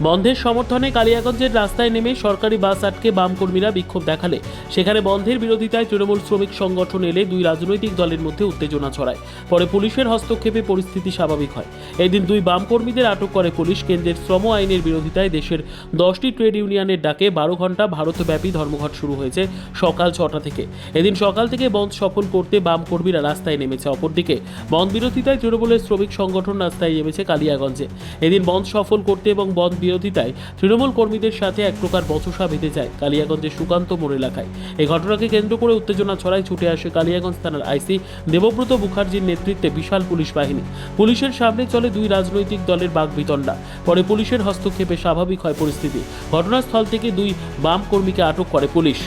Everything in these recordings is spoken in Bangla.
বন্ধের সমর্থনে কালিয়াগঞ্জের রাস্তায় নেমে সরকারি বাস আটকে বাম কর্মীরা বিক্ষোভ দেখালে সেখানে বন্ধের বিরোধিতায় তৃণমূল শ্রমিক সংগঠন এলে দুই রাজনৈতিক দলের মধ্যে উত্তেজনা ছড়ায়। পরে পুলিশের হস্তক্ষেপে পরিস্থিতি স্বাভাবিক হয়। এদিন দুই বাম কর্মীদের আটক করে পুলিশ। কেন্দ্রের শ্রম আইনের বিরোধিতায় দেশের 10টি ট্রেড ইউনিয়নের ডাকে 12 ঘন্টা ভারতব্যাপী ধর্মঘট শুরু হয়েছে সকাল 6টা থেকে। এদিন সকাল থেকে বন্ধ সফল করতে বাম কর্মীরা রাস্তায় নেমেছে। অপরদিকে বন্ধ বিরোধিতায় তৃণমূলের শ্রমিক সংগঠন রাস্তায় নেমেছে কালিয়াগঞ্জে। এদিন বন্ধ সফল করতে এবং বন্ধ বিরোধিতায় তৃণমূল কর্মীদের সাথে এক প্রকার বচসা বেঁধে যায় কালিয়াগঞ্জের সুকান্ত মোড় এলাকায়। এই ঘটনাকে কেন্দ্র করে উত্তেজনা ছড়ায়। ছুটে আসে কালিয়াগঞ্জ থানার আইসি দেবব্রত মুখার্জির নেতৃত্বে বিশাল পুলিশ বাহিনী। পুলিশের সামনে চলে দুই রাজনৈতিক দলের বাকবিতণ্ডা। পরে পুলিশের হস্তক্ষেপে স্বাভাবিক হয় পরিস্থিতি। ঘটনাস্থল থেকে দুই বাম কর্মীকে আটক করে পুলিশ।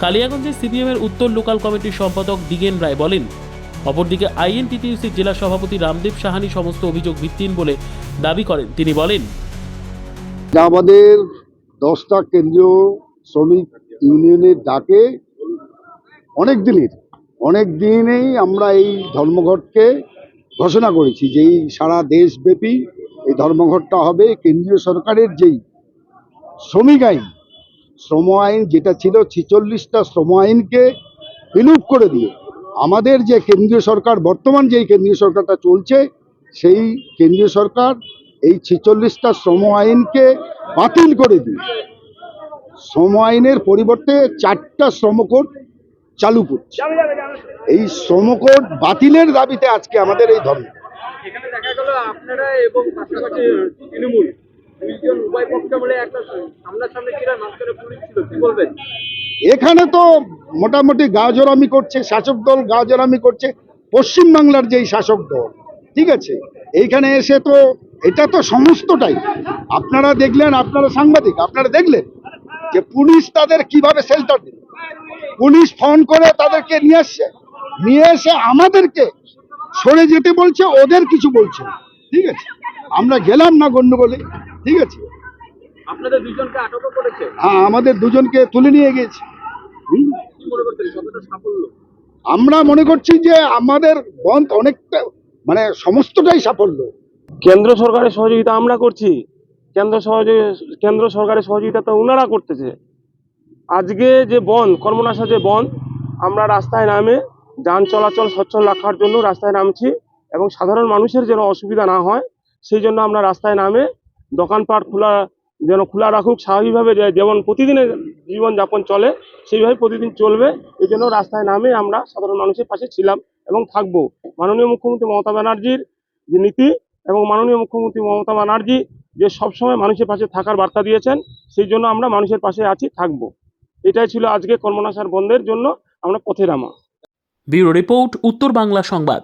কালিয়াগঞ্জে সিপিএমের উত্তর লোকাল কমিটির সম্পাদক দিগেন রায় বলেন, অপরদিকে আইএনটিটিইউসির জেলা সভাপতি রামদেব সাহানি সমস্ত অভিযোগ ভিত্তিহীন বলে দাবি করেন। তিনি বলেন, আমাদের 10টা কেন্দ্রীয় শ্রমিক ইউনিয়নের ডাকে অনেক দিনেই আমরা এই ধর্মঘটকে ঘোষণা করেছি যে এই সারা দেশব্যাপী এই ধর্মঘটটা হবে। কেন্দ্রীয় সরকারের যেই শ্রম আইন যেটা ছিল 46টা শ্রম আইনকে বিলুপ করে দিয়ে আমাদের যে কেন্দ্রীয় সরকার, বর্তমান যেই কেন্দ্রীয় সরকারটা চলছে, সেই কেন্দ্রীয় সরকার এই 46টা শ্রম আইনকে বাতিল করে দিয়ে শ্রম আইনের পরিবর্তে 4টা শ্রমকোড চালু করছে। এই শ্রমকোড বাতিলের দাবিতে আজকে আমাদের এই ধর্ম। এখানে দেখা গেল আপনারা এবং পাশাপাশি তৃণমূল দুইজন উভয় পক্ষ মিলে একটা সামনাসামনি ছিল, মাঝখানে পুলিশ ছিল, কি বলবেন? এখানে তো মোটামুটি গাজরামি করছে শাসক দল, গাজরামি করছে পশ্চিমবাংলার যেই শাসক দল, ঠিক আছে। এইখানে এসে তো এটা তো সমস্তটাই আপনারা দেখলেন, আপনারা সাংবাদিক, আপনারা দেখলেন যে পুলিশ তাদের কিভাবে শেল্টার দিল। পুলিশ ফোন করে তাদেরকে নিয়ে এসে আমাদেরকে সরে যেতে বলছে, ওদের কিছু বলছে না, ঠিক আছে। আমরা গেলাম না গন্ডগোলে, ঠিক আছে। আপনাদের দুইজনকে আটক করেছে? হ্যাঁ, আমাদের দুজনকে তুলে নিয়ে গেছে। কি মনে করছেন কতটা সাফল্য? আমরা মনে করছি যে আমাদের বন্ধ অনেকটা সমস্তটাই সাফল্য। কেন্দ্র সরকারের সহযোগিতা আমরা করছি, কেন্দ্র সরকারের সহযোগিতা তো ওনারা করতেছে। আজকে যে বন্ধ, কর্মনাশা যে বন্ধ, আমরা রাস্তায় নামে যান চলাচল সচ্ছল রাখার জন্য রাস্তায় নামছি এবং সাধারণ মানুষের যেন অসুবিধা না হয় সেই জন্য আমরা রাস্তায় নামে দোকানপাট খোলা রাখুক, স্বাভাবিকভাবে যেমন প্রতিদিনের জীবনযাপন চলে সেইভাবে প্রতিদিন চলবে। এই জন্য রাস্তায় নামে আমরা সাধারণ মানুষের পাশে ছিলাম এবং থাকবো। মাননীয় মুখ্যমন্ত্রী মমতা ব্যানার্জির যে নীতি এবং মাননীয় মুখ্যমন্ত্রী মমতা ব্যানার্জি যে সবসময় মানুষের পাশে থাকার বার্তা দিয়েছেন, সেই জন্য আমরা মানুষের পাশে আছি, থাকবো। এটাই ছিল আজকে কর্মনাশার বন্ধের জন্য আমরা পথে নামা। ব্যুরো রিপোর্ট, উত্তর বাংলা সংবাদ।